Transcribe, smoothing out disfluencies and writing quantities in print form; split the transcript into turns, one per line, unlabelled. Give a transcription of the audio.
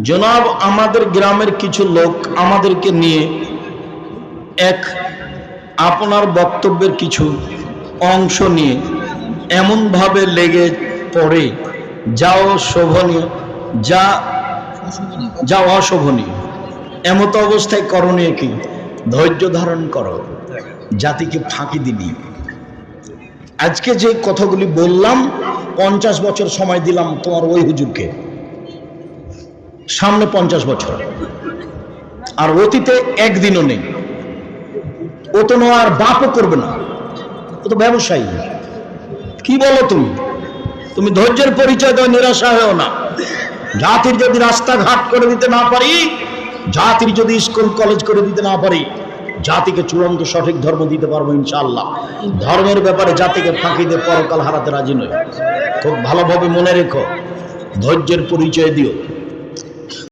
জনাব আমাদের গ্রামের কিছু লোক আমাদেরকে নিয়ে এক আপনার বক্তব্যের কিছু অংশ নিয়ে এমনভাবে লেগে পড়ে যাও শোভনীয় যা অশোভনীয়। এমত অবস্থায় করণীয় কি? ধৈর্য ধারণ করো, জাতিকে ফাঁকি দিবি। আজকে যে কথাগুলি বললাম 50 বছর সময় দিলাম তোমার ওই হুজুরকে, সামনে 50 বছর, আর অতীতে একদিনও নেই। ও তো আর বাপও করবে না, ও তো ব্যবসায়ী। কি বলো তুমি ধৈর্যের পরিচয় দাও, নিরাশা হও না। জাতির যদি রাস্তাঘাট করে দিতে না পারি, জাতির যদি স্কুল কলেজ করে দিতে না পারি, জাতিকে চূড়ান্ত সঠিক ধর্ম দিতে পারবো ইনশাআল্লাহ। ধর্মের ব্যাপারে জাতিকে ফাঁকি দিয়ে পরকাল হারাতে রাজি নই। খুব ভালোভাবে মনে রেখো, ধৈর্যের পরিচয় দিও।